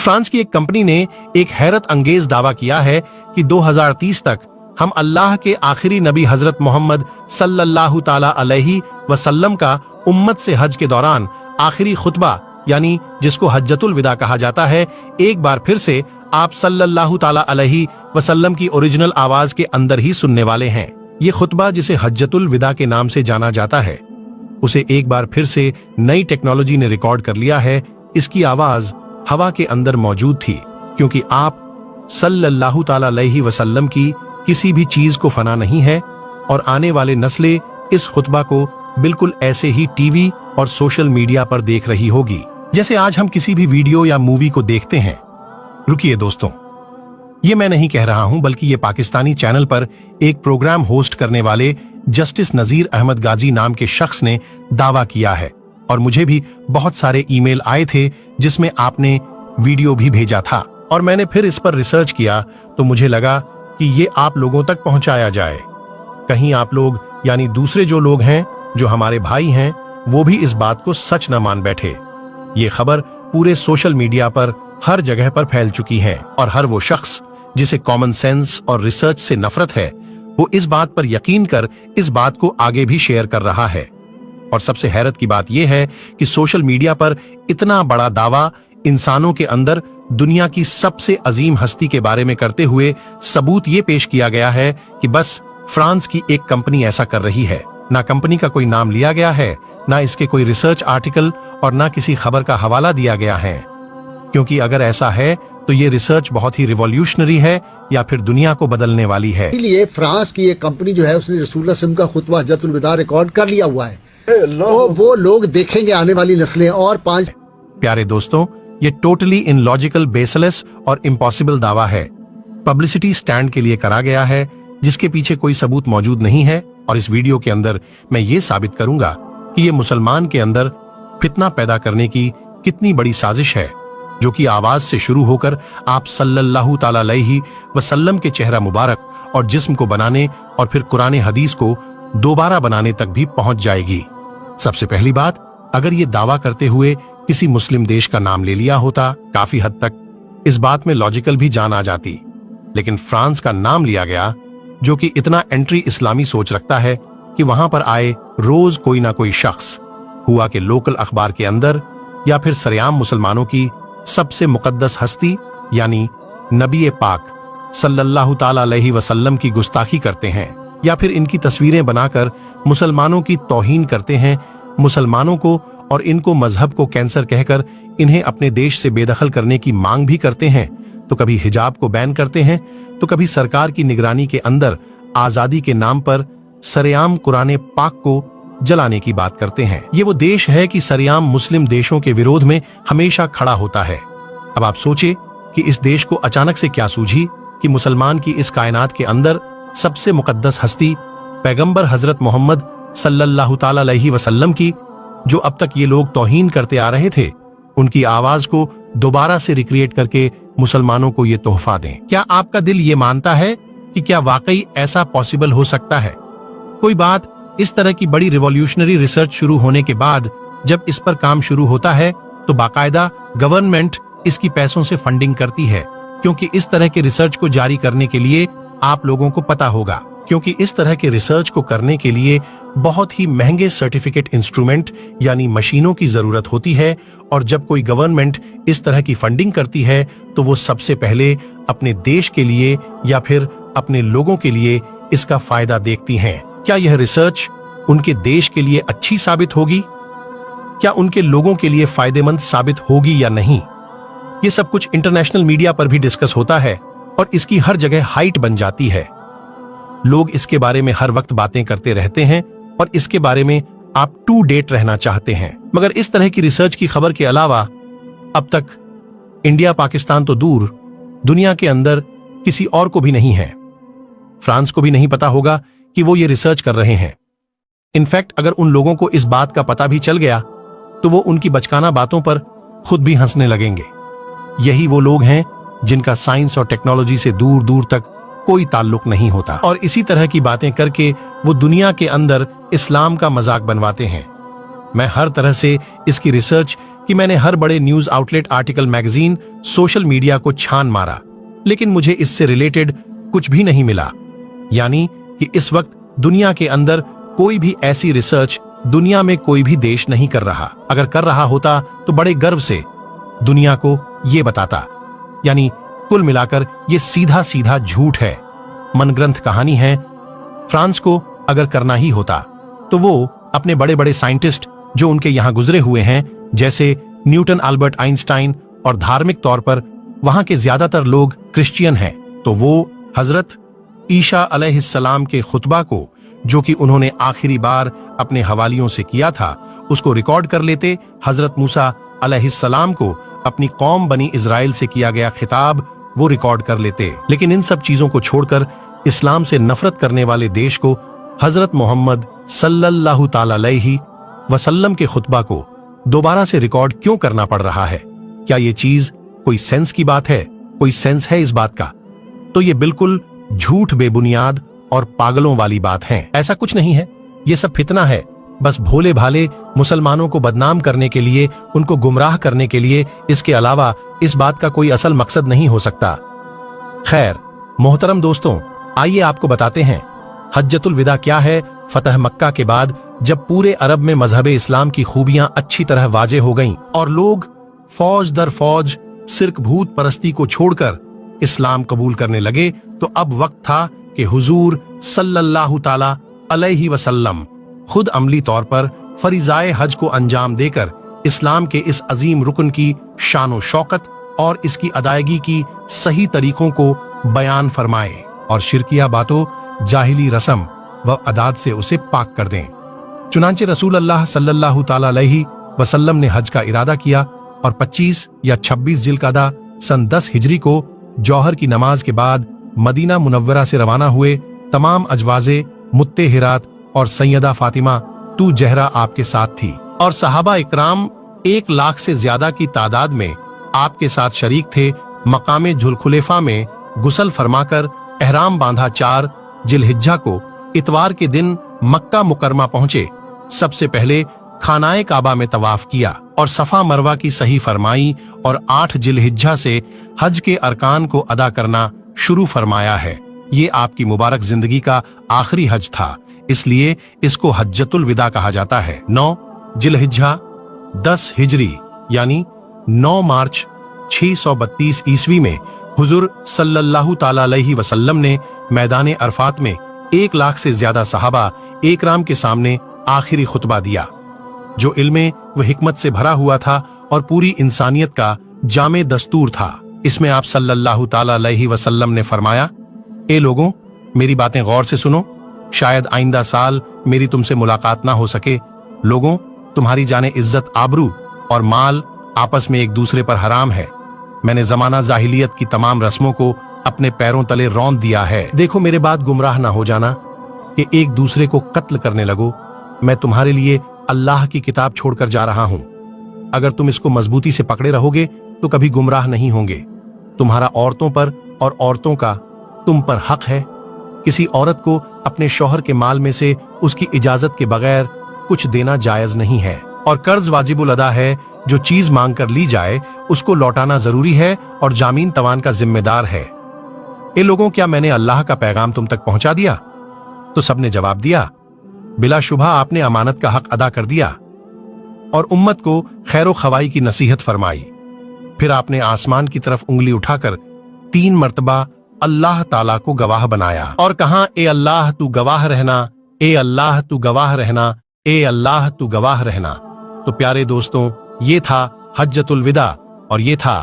France की एक company ने एक हैरत अंगेज दावा किया है कि 2030 तक हम अल्लाह के आखिरी नबी हजरत मोहम्मद सल्लल्लाहु ताला अलैहि वसल्लम का उम्मत से हज के दौरान आखिरी खुतबा यानी जिसको हज्जतुल विदा कहा जाता है, एक बार फिर से आप सल्लल्लाहु ताला अलैहि वसल्लम की ओरिजिनल आवाज के अंदर ही सुनने वाले हैं। ये खुतबा जिसे हज्जतुल विदा के नाम से जाना जाता है, उसे एक बार फिर से नई टेक्नोलॉजी ने रिकॉर्ड कर लिया है। इसकी आवाज हवा के अंदर मौजूद थी, क्योंकि आप सल्लल्लाहु ताला अलैहि वसल्लम की किसी भी चीज को फना नहीं है और आने वाले नस्लें इस खुतबा को बिल्कुल ऐसे ही टीवी और सोशल मीडिया पर देख रही होगी जैसे आज हम किसी भी वीडियो या मूवी को देखते हैं। रुकिए दोस्तों, ये मैं नहीं कह रहा हूं, बल्कि ये पाकिस्तानी चैनल पर एक प्रोग्राम होस्ट करने वाले जस्टिस नजीर अहमद गाजी नाम के शख्स ने दावा किया है और मुझे भी बहुत सारे ईमेल आए थे जिसमें आपने वीडियो भी भेजा था और मैंने फिर इस पर रिसर्च किया तो मुझे लगा कि ये आप लोगों तक पहुंचाया जाए। कहीं आप लोग यानी दूसरे जो लोग हैं, जो हमारे भाई हैं, वो भी इस बात को सच न मान बैठे। ये खबर पूरे सोशल मीडिया पर हर जगह पर फैल चुकी है और हर वो शख्स जिसे कॉमन सेंस और रिसर्च से नफरत है, वो इस बात पर यकीन कर इस बात को आगे भी शेयर कर रहा है। और सबसे हैरत की बात यह है कि सोशल मीडिया पर इतना बड़ा दावा इंसानों के अंदर दुनिया की सबसे अजीम हस्ती के बारे में करते हुए सबूत ये पेश किया गया है कि बस फ्रांस की एक कंपनी ऐसा कर रही है। ना कंपनी का कोई नाम लिया गया है, ना इसके कोई रिसर्च आर्टिकल और ना किसी खबर का हवाला दिया गया है, क्योंकि अगर ऐसा है तो ये रिसर्च बहुत ही रिवॉल्यूशनरी है या फिर दुनिया को बदलने वाली है। इसलिए फ्रांस की एक कंपनी जो है उसने रसूलुल्लाह सल्लल्लाहु अलैहि वसल्लम का खुतबा हज्जतुल विदा रिकॉर्ड कर लिया हुआ है, तो वो लोग देखेंगे आने वाली नस्लें। और 5 प्यारे दोस्तों, ये टोटली इन लॉजिकल बेसलेस और इम्पॉसिबल दावा है, पब्लिसिटी स्टैंड के लिए करा गया है जिसके पीछे कोई सबूत मौजूद नहीं है। और इस वीडियो के अंदर मैं ये साबित करूंगा कि ये मुसलमान के अंदर फितना पैदा करने की कितनी बड़ी साजिश है, जो कि आवाज से शुरू होकर आप सल्लल्लाहु ताला अलैहि वसल्लम के चेहरा मुबारक और जिस्म को बनाने और फिर कुरान हदीस को दोबारा बनाने तक भी पहुंच जाएगी। सबसे पहली बात, अगर ये दावा करते हुए किसी मुस्लिम देश का नाम ले लिया होता, काफी हद तक इस बात में लॉजिकल भी जान आ जाती, लेकिन फ्रांस का नाम लिया गया, जो कि इतना एंट्री इस्लामी सोच रखता है कि वहां पर आए रोज कोई ना कोई शख्स, हुआ के लोकल अखबार के अंदर या फिर सरेआम मुसलमानों की सबसे मुकद्दस हस्ती यानी नबी पाक सल्लल्लाहु ताला अलैहि वसल्लम की गुस्ताखी करते हैं या फिर इनकी तस्वीरें बनाकर मुसलमानों की तौहीन करते हैं, मुसलमानों को और इनको मजहब को कैंसर कहकर इन्हें अपने देश से बेदखल करने की मांग भी करते हैं। तो कभी हिजाब को बैन करते हैं, तो कभी सरकार की निगरानी के अंदर आजादी के नाम पर सरेआम कुरान पाक को जलाने की बात करते हैं। ये वो देश है कि सरेआम मुस्लिम देशों के विरोध में हमेशा खड़ा होता है। अब आप सोचिए कि इस देश को अचानक से क्या सूझी कि मुसलमान की इस कायनात के अंदर सबसे मुकद्दस हस्ती पैगंबर हजरत मोहम्मद सल्लल्लाहु ताला अलैहि वसल्लम की, जो अब तक ये लोग तौहीन करते आ रहे थे, उनकी आवाज को दोबारा से रिक्रिएट करके मुसलमानों को ये तोहफा दें। क्या आपका दिल ये मानता है कि क्या वाकई ऐसा पॉसिबल हो सकता है? कोई बात इस तरह की बड़ी रिवॉल्यूशनरी रिसर्च शुरू होने के बाद जब इस पर काम शुरू होता है तो बाकायदा गवर्नमेंट इसकी पैसों से फंडिंग करती है, क्योंकि इस तरह के रिसर्च को जारी करने के लिए आप लोगों को पता होगा, क्योंकि इस तरह के रिसर्च को करने के लिए बहुत ही महंगे सर्टिफिकेट इंस्ट्रूमेंट यानी मशीनों की जरूरत होती है। और जब कोई गवर्नमेंट इस तरह की फंडिंग करती है तो वो सबसे पहले अपने देश के लिए या फिर अपने लोगों के लिए इसका फायदा देखती हैं। क्या यह रिसर्च उनके देश के लिए अच्छी साबित होगी? क्या उनके लोगों के लिए फायदेमंद साबित होगी या नहीं? ये सब कुछ इंटरनेशनल मीडिया पर भी डिस्कस होता है और इसकी हर जगह हाइट बन जाती है। लोग इसके बारे में हर वक्त बातें करते रहते हैं और इसके बारे में आप टू डेट रहना चाहते हैं। मगर इस तरह की रिसर्च की खबर के अलावा अब तक इंडिया पाकिस्तान तो दूर, दुनिया के अंदर किसी और को भी नहीं है। फ्रांस को भी नहीं पता होगा कि वो ये रिसर्च कर रहे हैं। इनफैक्ट अगर उन लोगों को इस बात का पता भी चल गया तो वो उनकी बचकाना बातों पर खुद भी हंसने लगेंगे। यही वो लोग हैं जिनका साइंस और टेक्नोलॉजी से दूर दूर तक कोई ताल्लुक नहीं होता और इसी तरह की बातें करके वो दुनिया के अंदर इस्लाम का मजाक बनवाते हैं। मैं हर तरह से इसकी रिसर्च कि मैंने हर बड़े news outlet, article, magazine, social media को छान मारा, लेकिन मुझे इससे रिलेटेड कुछ भी नहीं मिला। यानी कि इस वक्त दुनिया के अंदर कोई भी ऐसी रिसर्च दुनिया में कोई भी देश नहीं कर रहा। अगर कर रहा होता तो बड़े गर्व से दुनिया को ये बताता। यानी कुल मिलाकर ये सीधा सीधा झूठ है, मनग्रंथ कहानी है। फ्रांस को अगर करना ही होता तो वो अपने बड़े बड़े साइंटिस्ट जो उनके यहां गुजरे हुए हैं, जैसे न्यूटन, अल्बर्ट आइंस्टाइन, और धार्मिक तौर पर वहां के ज्यादातर लोग क्रिश्चियन हैं, तो वो हजरत ईसा अलैहिस्सलाम के खुतबा को, जो कि उन्होंने आखिरी बार अपने हवालियों से किया था, उसको रिकॉर्ड कर लेते। हजरत मूसा अलैहिस्सलाम को अपनी कौम बनी इजराइल से किया गया खिताब वो रिकॉर्ड कर लेते। लेकिन इन सब चीजों को छोड़कर इस्लाम से नफरत करने वाले देश को हजरत मोहम्मद सल्लल्लाहु ताला अलैहि वसल्लम के खुतबा को दोबारा से रिकॉर्ड क्यों करना पड़ रहा है? क्या ये चीज कोई सेंस की बात है? कोई सेंस है इस बात का? तो ये बिल्कुल झूठ, बेबुनियाद और पागलों वाली बात है। ऐसा कुछ नहीं है, ये सब फितना है। बस भोले भाले मुसलमानों को बदनाम करने के लिए, उनको गुमराह करने के लिए। इसके अलावा इस बात का कोई असल मकसद नहीं हो सकता। खैर मोहतरम दोस्तों, आइए आपको बताते हैं हज्जतुल विदा क्या है। फतह मक्का के बाद जब पूरे अरब में मजहब इस्लाम की खूबियां अच्छी तरह वाजे हो गईं और लोग फौज दर फौज सिर्क भूत परस्ती को छोड़कर इस्लाम कबूल करने लगे, तो अब वक्त था कि हुजूर सल्लल्लाहु ताला अलैहि वसल्लम खुद अमली तौर पर फरीज़ाए हज को अंजाम देकर इस्लाम के इस अजीम रुकन की शान व शौकत और इसकी अदायगी की सही तरीकों को बयान फरमाए और शिरकिया बातों, जाहिली रस्म व अदात से उसे पाक कर दें। चुनांचे रसूल अल्लाह सल्लल्लाहु ताला अलैहि वसल्लम ने हज का इरादा किया और 25 या 26 जिलकादा सन 10 हिजरी को जौहर की नमाज के बाद मदीना मुनव्वरा से रवाना हुए। तमाम अजवाजे मुत्तहिरात और सैयदा फातिमा तू जहरा आपके साथ थी और सहाबा इकराम 1 लाख से ज्यादा की तादाद में आपके साथ शरीक थे। मकामे जुल्खुलेफा में गुसल फरमाकर एहराम बांधा। 4 जिलहिज्जा को इतवार के दिन मक्का मुकरमा पहुंचे। सबसे पहले खानाए काबा में तवाफ किया और सफा मरवा की सही फरमाई और 8 जिलहिज्जा से हज के अरकान को अदा करना शुरू फरमाया है। ये आपकी मुबारक जिंदगी का आखिरी हज था, इसलिए इसको हज्जतुल विदा कहा जाता है। 9 जिलहिज्जा 10 हिजरी यानी 9 मार्च 632 ईस्वी में हुजूर सल्लल्लाहु ताला अलैहि वसल्लम ने मैदान अरफात में 1 लाख से ज्यादा सहाबा एकराम के सामने आखिरी खुतबा दिया, जो इल्मे व हिकमत से भरा हुआ था और पूरी इंसानियत का जामे दस्तूर था। इसमें आप सल्लल्लाहु ताला अलैहि वसल्लम ने फरमाया, ए लोगों, मेरी बातें गौर से सुनो, शायद आइंदा साल मेरी तुमसे मुलाकात ना हो सके। लोगों, तुम्हारी जाने इज्जत, आबरू और माल आपस में एक दूसरे पर हराम है। मैंने जमाना जाहिलियत की तमाम रस्मों को अपने पैरों तले रौंद दिया है। देखो, मेरे बाद गुमराह ना हो जाना कि एक दूसरे को कत्ल करने लगो। मैं तुम्हारे लिए अल्लाह की किताब छोड़कर जा रहा हूं। अगर तुम इसको मजबूती से पकड़े रहोगे तो कभी गुमराह नहीं होंगे। तुम्हारा औरतों पर और औरतों का तुम पर हक है। किसी औरत को अपने शौहर के माल में से उसकी इजाजत के बगैर कुछ देना जायज नहीं है और कर्ज वाजिबुल अदा है। जो चीज मांग कर ली जाए उसको लौटाना जरूरी है और जामीन तवान का जिम्मेदार है। ए लोगों, क्या मैंने अल्लाह का पैगाम तुम तक पहुंचा दिया? तो सबने जवाब दिया, बिलाशुबा आपने अमानत का हक अदा कर दिया और उम्मत को खैरो खवाई की नसीहत फरमाई। फिर आपने आसमान की तरफ उंगली उठाकर 3 मर्तबा अल्लाह ताला को गवाह बनाया और कहा, ए अल्लाह तू गवाह रहना, ए अल्लाह तू गवाह रहना, ए अल्लाह तू गवाह रहना। तो प्यारे दोस्तों, ये था हज्जतुल विदा और ये था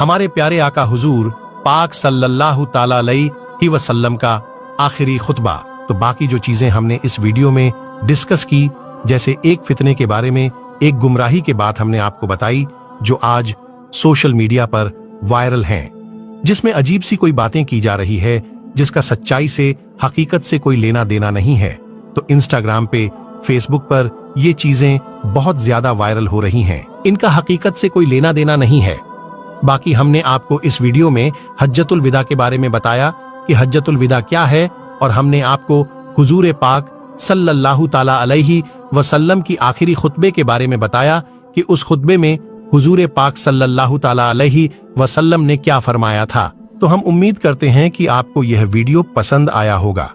हमारे प्यारे आका हुजूर पाक सल्लल्लाहु ताला अलैहि वसल्लम का आखिरी खुतबा। तो बाकी जो चीजें हमने इस वीडियो में डिस्कस की, जैसे एक फितने के बारे में, एक गुमराही के बात हमने आपको बताई जो आज सोशल मीडिया पर वायरल हैं, जिसमें अजीब सी कोई बातें की जा रही है जिसका सच्चाई से, हकीकत से कोई लेना देना नहीं है। तो इंस्टाग्राम पे, फेसबुक पर ये चीजें बहुत ज्यादा वायरल हो रही हैं। इनका हकीकत से कोई लेना देना नहीं है। बाकी हमने आपको इस वीडियो में हज्जतुल विदा के बारे में बताया कि हज्जतुल विदा क्या है और हमने आपको हुजूर पाक सल्लल्लाहु ताला अलैहि वसल्लम की आखिरी खुतबे के बारे में बताया कि उस खुतबे में हुजूर पाक सल्लल्लाहु ताला अलैहि वसल्लम ने क्या फरमाया था। तो हम उम्मीद करते हैं कि आपको यह वीडियो पसंद आया होगा।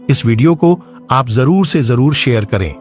इस वीडियो को आप जरूर से जरूर शेयर करें।